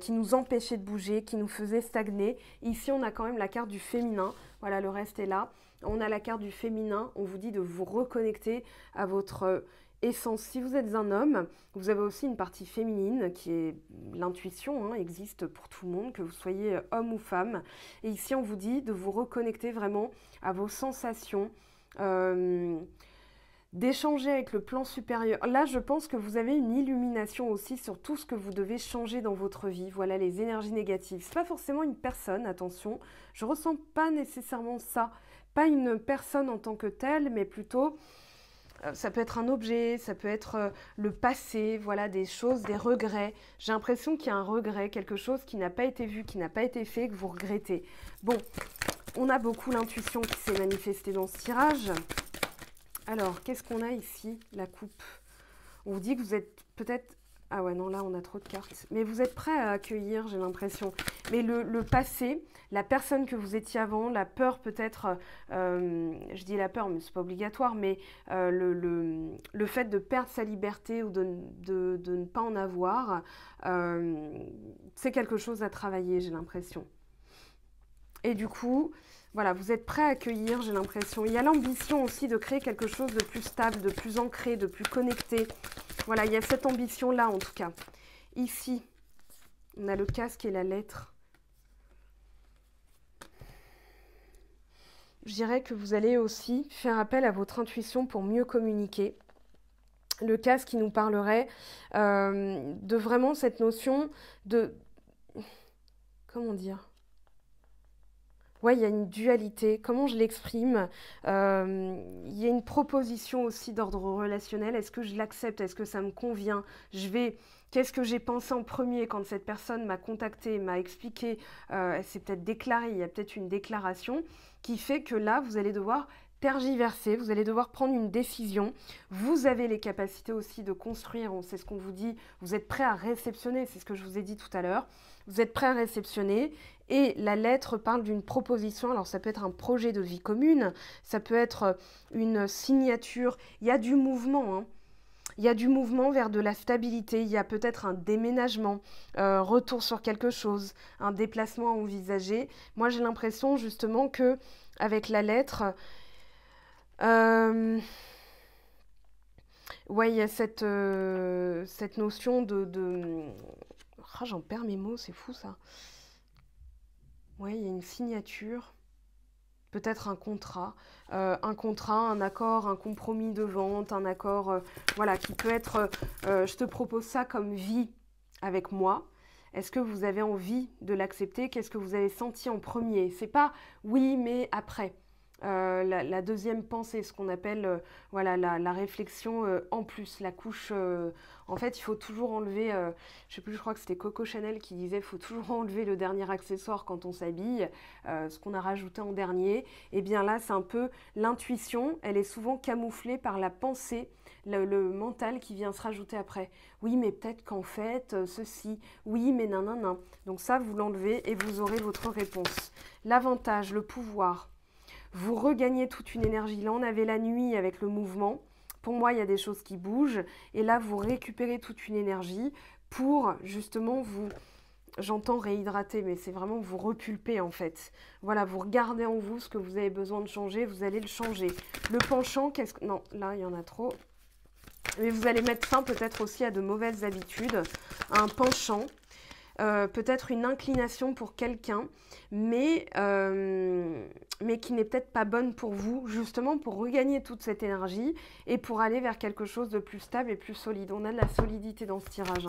qui nous empêchait de bouger, qui nous faisait stagner. Ici, on a quand même la carte du féminin. Voilà, le reste est là. On a la carte du féminin. On vous dit de vous reconnecter à votre essence. Si vous êtes un homme, vous avez aussi une partie féminine qui est l'intuition, existe pour tout le monde, que vous soyez homme ou femme. Et ici, on vous dit de vous reconnecter vraiment à vos sensations, d'échanger avec le plan supérieur. Là, je pense que vous avez une illumination aussi sur tout ce que vous devez changer dans votre vie. Voilà, les énergies négatives. C'est pas forcément une personne, attention. Je ressens pas nécessairement ça. Pas une personne en tant que telle, mais plutôt... ça peut être un objet, ça peut être le passé, voilà, des choses, des regrets. J'ai l'impression qu'il y a un regret, quelque chose qui n'a pas été vu, qui n'a pas été fait, que vous regrettez. Bon, on a beaucoup l'intuition qui s'est manifestée dans ce tirage. Alors, qu'est-ce qu'on a ici? La coupe. On vous dit que vous êtes peut-être... Ah ouais, non, là, on a trop de cartes. Mais vous êtes prêt à accueillir, j'ai l'impression. Mais le passé, la personne que vous étiez avant, la peur peut-être, je dis la peur, mais c'est pas obligatoire, mais le fait de perdre sa liberté ou de ne pas en avoir, c'est quelque chose à travailler, j'ai l'impression. Et du coup, voilà, vous êtes prêt à accueillir, j'ai l'impression. Il y a l'ambition aussi de créer quelque chose de plus stable, de plus ancré, de plus connecté. Voilà, il y a cette ambition-là en tout cas. Ici, on a le casque et la lettre. Je dirais que vous allez aussi faire appel à votre intuition pour mieux communiquer. Le casque qui nous parlerait de vraiment cette notion de... Comment dire ? Ouais, il y a une dualité. Comment je l'exprime? Il y a une proposition aussi d'ordre relationnel. Est-ce que je l'accepte? Est-ce que ça me convient? Qu'est-ce que j'ai pensé en premier quand cette personne m'a contacté, m'a expliqué? Elle s'est peut-être déclarée. Il y a peut-être une déclaration qui fait que là, vous allez devoir tergiverser, vous allez devoir prendre une décision. Vous avez les capacités aussi de construire, c'est ce qu'on vous dit, vous êtes prêt à réceptionner, c'est ce que je vous ai dit tout à l'heure. Vous êtes prêt à réceptionner et la lettre parle d'une proposition. Alors ça peut être un projet de vie commune, ça peut être une signature, il y a du mouvement, Il y a du mouvement vers de la stabilité, il y a peut-être un déménagement, retour sur quelque chose, un déplacement à envisager. Moi j'ai l'impression justement que avec la lettre, ouais, il y a cette notion de... Ah, j'en perds mes mots, c'est fou ça. Ouais, il y a une signature, peut-être un contrat, un accord, un compromis de vente, un accord, voilà, qui peut être, je te propose ça comme vie avec moi. Est-ce que vous avez envie de l'accepter? Qu'est-ce que vous avez senti en premier? C'est pas oui, mais après. La deuxième pensée, ce qu'on appelle voilà, la réflexion en plus, la couche. En fait, il faut toujours enlever, je sais plus, je crois que c'était Coco Chanel qui disait, il faut toujours enlever le dernier accessoire quand on s'habille, ce qu'on a rajouté en dernier. Et bien là, c'est un peu l'intuition, elle est souvent camouflée par la pensée, le mental qui vient se rajouter après. Oui, mais peut-être qu'en fait, ceci, oui, mais non, non, non. Donc ça, vous l'enlevez et vous aurez votre réponse. L'avantage, le pouvoir. Vous regagnez toute une énergie. Là, on avait la nuit avec le mouvement. Pour moi, il y a des choses qui bougent. Et là, vous récupérez toute une énergie pour justement vous... J'entends réhydrater, mais c'est vraiment vous repulper en fait. Voilà, vous regardez en vous ce que vous avez besoin de changer, vous allez le changer. Le penchant, qu'est-ce que... Non, là, il y en a trop. Mais vous allez mettre fin peut-être aussi à de mauvaises habitudes, à un penchant. Peut-être une inclination pour quelqu'un, mais qui n'est peut-être pas bonne pour vous, justement pour regagner toute cette énergie et pour aller vers quelque chose de plus stable et plus solide. On a de la solidité dans ce tirage.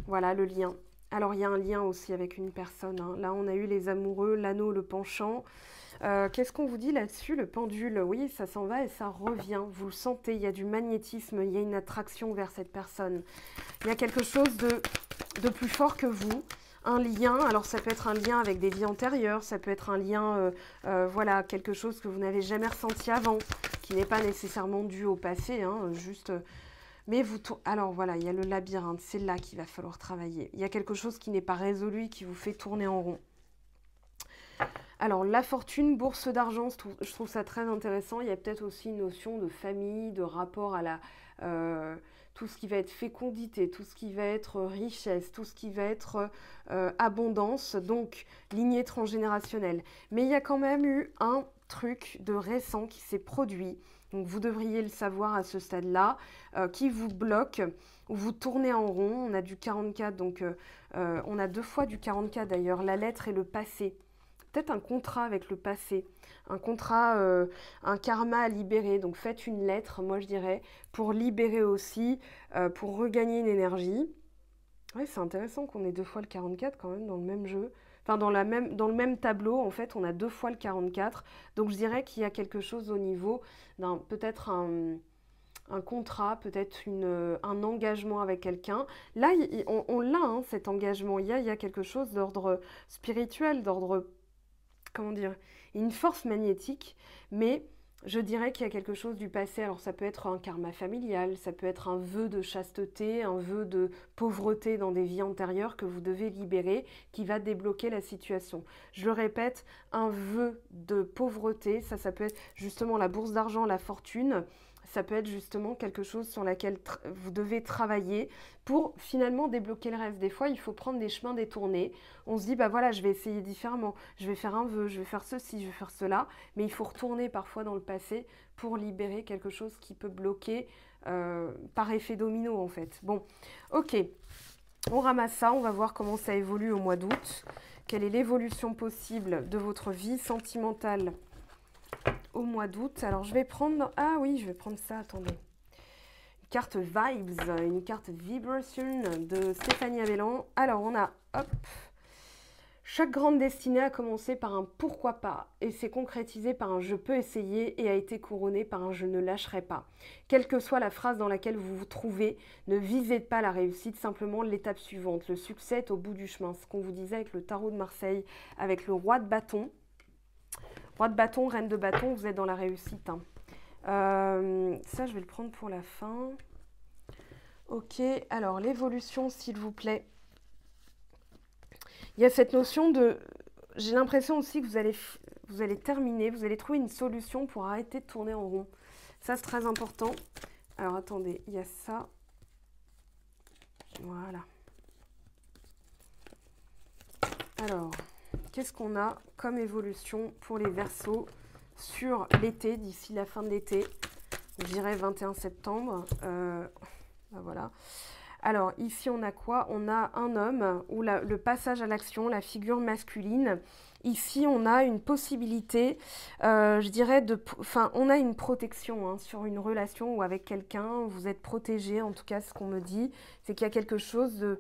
Voilà le lien. Alors il y a un lien aussi avec une personne. Là on a eu les amoureux, l'anneau, le penchant. Qu'est-ce qu'on vous dit là-dessus? Le pendule, oui, ça s'en va et ça revient. Vous le sentez, il y a du magnétisme, il y a une attraction vers cette personne. Il y a quelque chose de plus fort que vous, un lien. Alors ça peut être un lien avec des vies antérieures, ça peut être un lien, voilà, quelque chose que vous n'avez jamais ressenti avant, qui n'est pas nécessairement dû au passé, juste... Mais vous... Alors voilà, il y a le labyrinthe, c'est là qu'il va falloir travailler. Il y a quelque chose qui n'est pas résolu, qui vous fait tourner en rond. Alors, la fortune, bourse d'argent, je trouve ça très intéressant. Il y a peut-être aussi une notion de famille, de rapport à tout ce qui va être fécondité, tout ce qui va être richesse, tout ce qui va être abondance, donc lignée transgénérationnelle. Mais il y a quand même eu un truc de récent qui s'est produit, donc vous devriez le savoir à ce stade-là, qui vous bloque, où vous tournez en rond. On a du 44, donc on a 2 fois du 44 d'ailleurs, la lettre et le passé. Peut-être un contrat avec le passé, un contrat, un karma à libérer. Donc faites une lettre, moi je dirais, pour libérer aussi, pour regagner une énergie. Oui, c'est intéressant qu'on ait 2 fois le 44 quand même dans le même jeu. Enfin, dans le même tableau, en fait, on a 2 fois le 44. Donc je dirais qu'il y a quelque chose au niveau d'un peut-être un contrat, peut-être un engagement avec quelqu'un. Là, on l'a, hein, cet engagement. Il y a quelque chose d'ordre spirituel, d'ordre, comment dire, une force magnétique, mais je dirais qu'il y a quelque chose du passé. Alors ça peut être un karma familial, ça peut être un vœu de chasteté, un vœu de pauvreté dans des vies antérieures que vous devez libérer, qui va débloquer la situation. Je le répète, un vœu de pauvreté, ça peut être justement la bourse d'argent, la fortune. Ça peut être justement quelque chose sur laquelle vous devez travailler pour finalement débloquer le reste. Des fois, il faut prendre des chemins détournés. On se dit, bah voilà, je vais essayer différemment. Je vais faire un vœu, je vais faire ceci, je vais faire cela. Mais il faut retourner parfois dans le passé pour libérer quelque chose qui peut bloquer par effet domino en fait. Bon, ok. On ramasse ça, on va voir comment ça évolue au mois d'août. Quelle est l'évolution possible de votre vie sentimentale au mois d'août. Alors je vais prendre, ah oui, je vais prendre ça, attendez. Une carte Vibes, une carte Vibration de Stéphanie Avellan. Alors on a, hop, chaque grande destinée a commencé par un pourquoi pas et s'est concrétisé par un je peux essayer et a été couronné par un je ne lâcherai pas. Quelle que soit la phrase dans laquelle vous vous trouvez, ne visez pas la réussite, simplement l'étape suivante. Le succès est au bout du chemin. Ce qu'on vous disait avec le tarot de Marseille, avec le roi de bâton. Roi de bâton, reine de bâton, vous êtes dans la réussite. Hein. Ça, je vais le prendre pour la fin. Ok, alors l'évolution, s'il vous plaît. Il y a cette notion de... J'ai l'impression aussi que vous allez terminer, vous allez trouver une solution pour arrêter de tourner en rond. Ça, c'est très important. Alors, attendez, il y a ça. Voilà. Alors... Qu'est-ce qu'on a comme évolution pour les Verseaux sur l'été, d'ici la fin de l'été? Je dirais 21 septembre. Ben voilà. Alors, ici, on a quoi? On a un homme, ou le passage à l'action, la figure masculine. Ici, on a une possibilité, je dirais, on a une protection hein, sur une relation ou avec quelqu'un. Vous êtes protégé, en tout cas, ce qu'on me dit. C'est qu'il y a quelque chose de...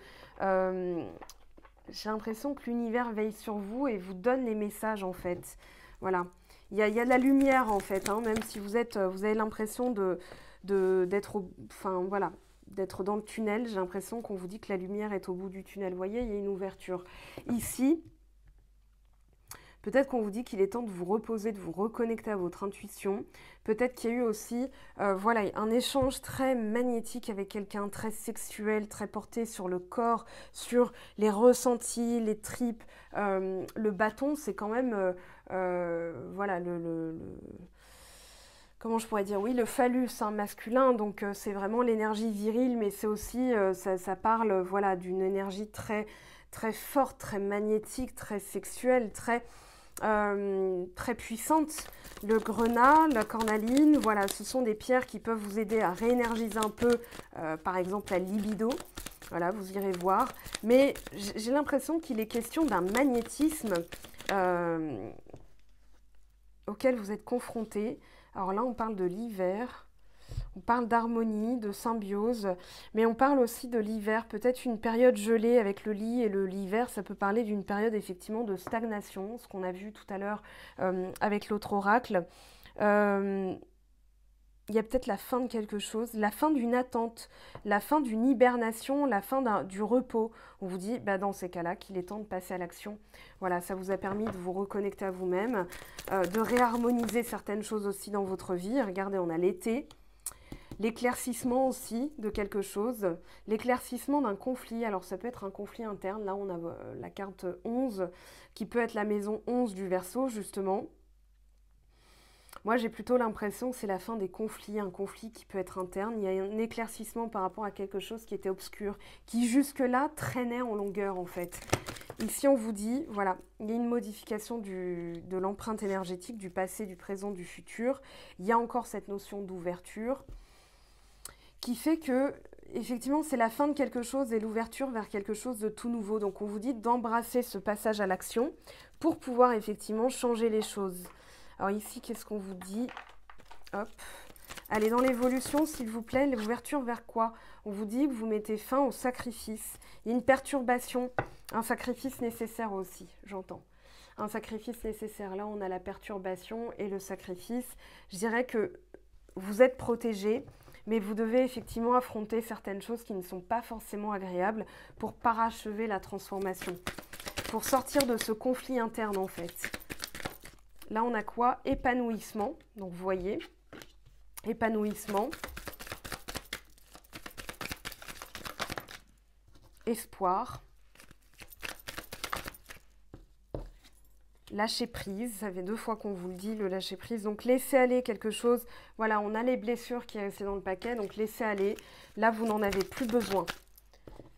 j'ai l'impression que l'univers veille sur vous et vous donne les messages en fait. Voilà. Il y a de la lumière en fait, hein, même si vous avez l'impression d'être voilà, d'être dans le tunnel. J'ai l'impression qu'on vous dit que la lumière est au bout du tunnel. Vous voyez, il y a une ouverture. Ici, peut-être qu'on vous dit qu'il est temps de vous reposer, de vous reconnecter à votre intuition. Peut-être qu'il y a eu aussi voilà, un échange très magnétique avec quelqu'un, très sexuel, très porté sur le corps, sur les ressentis, les tripes. Le bâton, c'est quand même voilà, comment je pourrais dire? Oui, le phallus hein, masculin, donc c'est vraiment l'énergie virile, mais c'est aussi, ça parle voilà, d'une énergie très, très forte, très magnétique, très sexuelle, très puissante. Le grenat, la cornaline, voilà, ce sont des pierres qui peuvent vous aider à réénergiser un peu, par exemple la libido. Voilà, vous irez voir. Mais j'ai l'impression qu'il est question d'un magnétisme auquel vous êtes confronté. Alors là, on parle de l'hiver. On parle d'harmonie, de symbiose, mais on parle aussi de l'hiver, peut-être une période gelée avec le lit et l'hiver, ça peut parler d'une période effectivement de stagnation, ce qu'on a vu tout à l'heure avec l'autre oracle. Il y a peut-être la fin de quelque chose, la fin d'une attente, la fin d'une hibernation, la fin du repos. On vous dit, bah, dans ces cas-là, qu'il est temps de passer à l'action. Voilà, ça vous a permis de vous reconnecter à vous-même, de réharmoniser certaines choses aussi dans votre vie. Regardez, on a l'été. L'éclaircissement aussi de quelque chose, l'éclaircissement d'un conflit. Alors ça peut être un conflit interne, là on a la carte 11 qui peut être la maison 11 du Verseau justement. Moi j'ai plutôt l'impression que c'est la fin des conflits, un conflit qui peut être interne. Il y a un éclaircissement par rapport à quelque chose qui était obscur, qui jusque-là traînait en longueur en fait. Ici, on vous dit, voilà, il y a une modification de l'empreinte énergétique du passé, du présent, du futur. Il y a encore cette notion d'ouverture qui fait que, effectivement, c'est la fin de quelque chose et l'ouverture vers quelque chose de tout nouveau. Donc, on vous dit d'embrasser ce passage à l'action pour pouvoir, effectivement, changer les choses. Alors ici, qu'est-ce qu'on vous dit? Hop. Allez, dans l'évolution, s'il vous plaît, l'ouverture vers quoi? On vous dit que vous mettez fin au sacrifice. Il y a une perturbation, un sacrifice nécessaire aussi, j'entends. Un sacrifice nécessaire. Là, on a la perturbation et le sacrifice. Je dirais que vous êtes protégé, mais vous devez effectivement affronter certaines choses qui ne sont pas forcément agréables pour parachever la transformation, pour sortir de ce conflit interne en fait. Là, on a quoi? Épanouissement. Donc, vous voyez, épanouissement, espoir, lâcher prise, ça fait 2 fois qu'on vous le dit, le lâcher prise, donc laisser aller quelque chose, voilà, on a les blessures qui restent dans le paquet, donc laissez aller, là vous n'en avez plus besoin.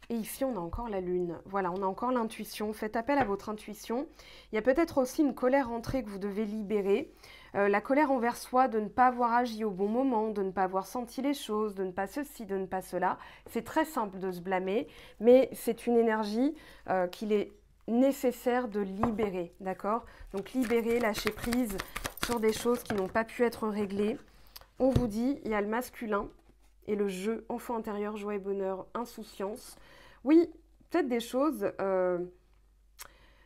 Et ici, on a encore la lune. Voilà, on a encore l'intuition. Faites appel à votre intuition. Il y a peut-être aussi une colère rentrée que vous devez libérer. La colère envers soi, de ne pas avoir agi au bon moment, de ne pas avoir senti les choses, de ne pas ceci, de ne pas cela. C'est très simple de se blâmer, mais c'est une énergie qu'il est nécessaire de libérer, d'accord? Donc libérer, lâcher prise sur des choses qui n'ont pas pu être réglées. On vous dit, il y a le masculin et le jeu, enfant intérieur, joie et bonheur, insouciance. Oui, peut-être des choses,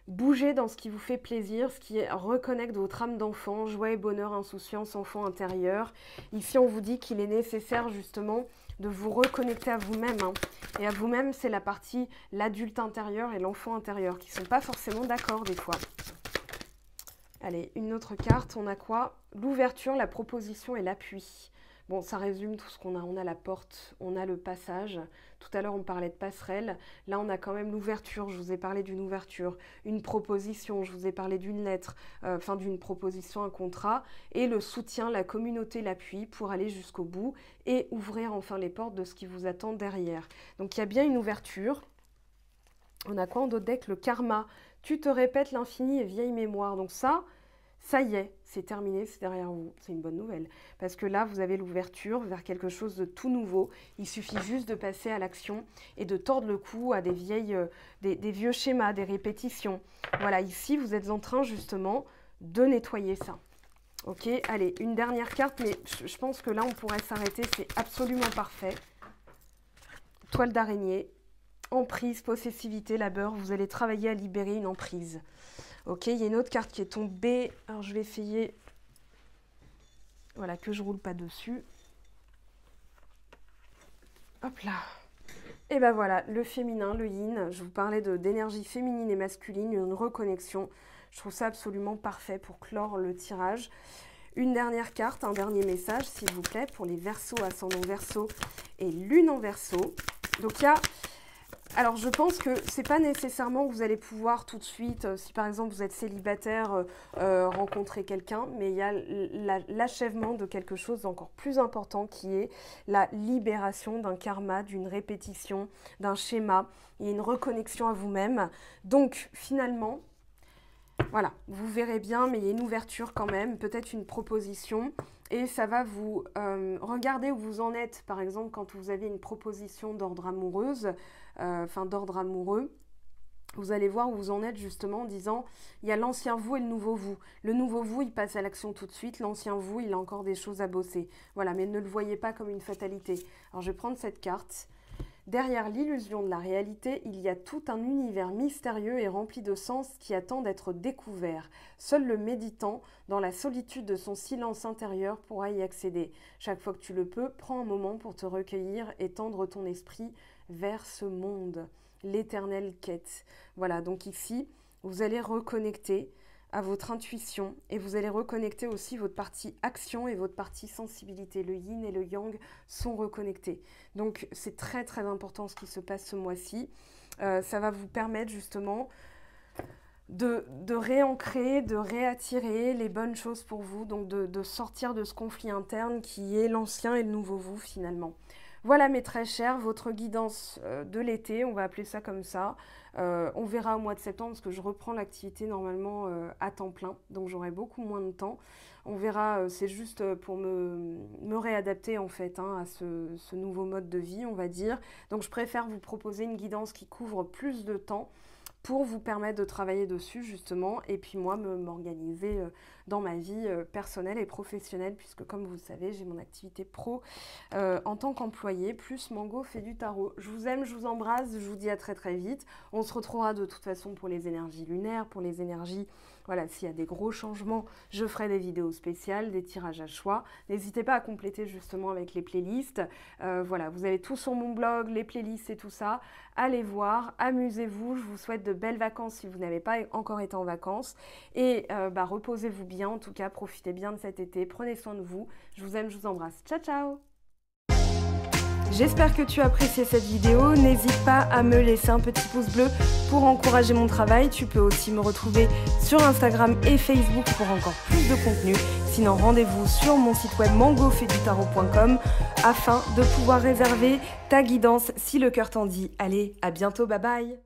bougez dans ce qui vous fait plaisir, ce qui reconnecte votre âme d'enfant, joie et bonheur, insouciance, enfant intérieur. Ici, on vous dit qu'il est nécessaire justement de vous reconnecter à vous-même. Hein. Et à vous-même, c'est la partie, l'adulte intérieur et l'enfant intérieur, qui ne sont pas forcément d'accord des fois. Allez, une autre carte, on a quoi? L'ouverture, la proposition et l'appui. Bon, ça résume tout ce qu'on a. On a la porte, on a le passage. Tout à l'heure, on parlait de passerelle. Là, on a quand même l'ouverture. Je vous ai parlé d'une ouverture. Une proposition, je vous ai parlé d'une lettre, enfin d'une proposition, un contrat. Et le soutien, la communauté, l'appui pour aller jusqu'au bout et ouvrir enfin les portes de ce qui vous attend derrière. Donc, il y a bien une ouverture. On a quoi en d'autres decks? Le karma. Tu te répètes l'infini et vieille mémoire. Donc ça y est, c'est terminé, c'est derrière vous. C'est une bonne nouvelle. Parce que là, vous avez l'ouverture vers quelque chose de tout nouveau. Il suffit juste de passer à l'action et de tordre le cou à des vieux schémas, des répétitions. Voilà, ici, vous êtes en train justement de nettoyer ça. Ok, allez, une dernière carte, mais je pense que là, on pourrait s'arrêter. C'est absolument parfait. Toile d'araignée, emprise, possessivité, labeur. Vous allez travailler à libérer une emprise. Ok, il y a une autre carte qui est tombée. Alors, je vais essayer, voilà, que je ne roule pas dessus. Hop là. Et ben voilà, le féminin, le yin. Je vous parlais d'énergie féminine et masculine, une reconnexion. Je trouve ça absolument parfait pour clore le tirage. Une dernière carte, un dernier message, s'il vous plaît, pour les Verseaux, ascendant Verseau et lune en Verseau. Donc, il y a... Alors, je pense que ce n'est pas nécessairement que vous allez pouvoir tout de suite, si par exemple vous êtes célibataire, rencontrer quelqu'un, mais il y a l'achèvement de quelque chose d'encore plus important qui est la libération d'un karma, d'une répétition, d'un schéma. Il y a une reconnexion à vous-même. Donc, finalement, voilà, vous verrez bien, mais il y a une ouverture quand même, peut-être une proposition. Et ça va vous regarder où vous en êtes, par exemple, quand vous avez une proposition d'ordre amoureuse, d'ordre amoureux, vous allez voir où vous en êtes justement en disant, il y a l'ancien vous et le nouveau vous. Le nouveau vous, il passe à l'action tout de suite, l'ancien vous, il a encore des choses à bosser. Voilà, mais ne le voyez pas comme une fatalité. Alors, je vais prendre cette carte. Derrière l'illusion de la réalité, il y a tout un univers mystérieux et rempli de sens qui attend d'être découvert. Seul le méditant, dans la solitude de son silence intérieur, pourra y accéder. Chaque fois que tu le peux, prends un moment pour te recueillir et tendre ton esprit vers ce monde, l'éternelle quête. Voilà, donc ici, vous allez reconnecter à votre intuition et vous allez reconnecter aussi votre partie action et votre partie sensibilité. Le yin et le yang sont reconnectés. Donc c'est très très important ce qui se passe ce mois-ci. Ça va vous permettre justement de réancrer, de réattirer les bonnes choses pour vous, donc de sortir de ce conflit interne qui est l'ancien et le nouveau vous finalement. Voilà mes très chers, votre guidance de l'été, on va appeler ça comme ça. On verra au mois de septembre parce que je reprends l'activité normalement à temps plein, donc j'aurai beaucoup moins de temps. On verra, c'est juste pour me réadapter en fait à ce nouveau mode de vie, on va dire. Donc je préfère vous proposer une guidance qui couvre plus de temps pour vous permettre de travailler dessus justement et puis moi m'organiser dans ma vie personnelle et professionnelle puisque comme vous le savez j'ai mon activité pro en tant qu'employée plus Mango fait du tarot. Je vous aime, je vous embrasse, je vous dis à très très vite. On se retrouvera de toute façon pour les énergies lunaires, pour les énergies, voilà, s'il y a des gros changements, je ferai des vidéos spéciales, des tirages à choix. N'hésitez pas à compléter justement avec les playlists. Voilà, vous avez tout sur mon blog, les playlists et tout ça. Allez voir, amusez-vous. Je vous souhaite de belles vacances si vous n'avez pas encore été en vacances. Et reposez-vous bien, en tout cas, profitez bien de cet été. Prenez soin de vous. Je vous aime, je vous embrasse. Ciao, ciao! J'espère que tu as apprécié cette vidéo. N'hésite pas à me laisser un petit pouce bleu pour encourager mon travail. Tu peux aussi me retrouver sur Instagram et Facebook pour encore plus de contenu. Sinon, rendez-vous sur mon site web mangofaidutarot.com afin de pouvoir réserver ta guidance si le cœur t'en dit. Allez, à bientôt, bye bye!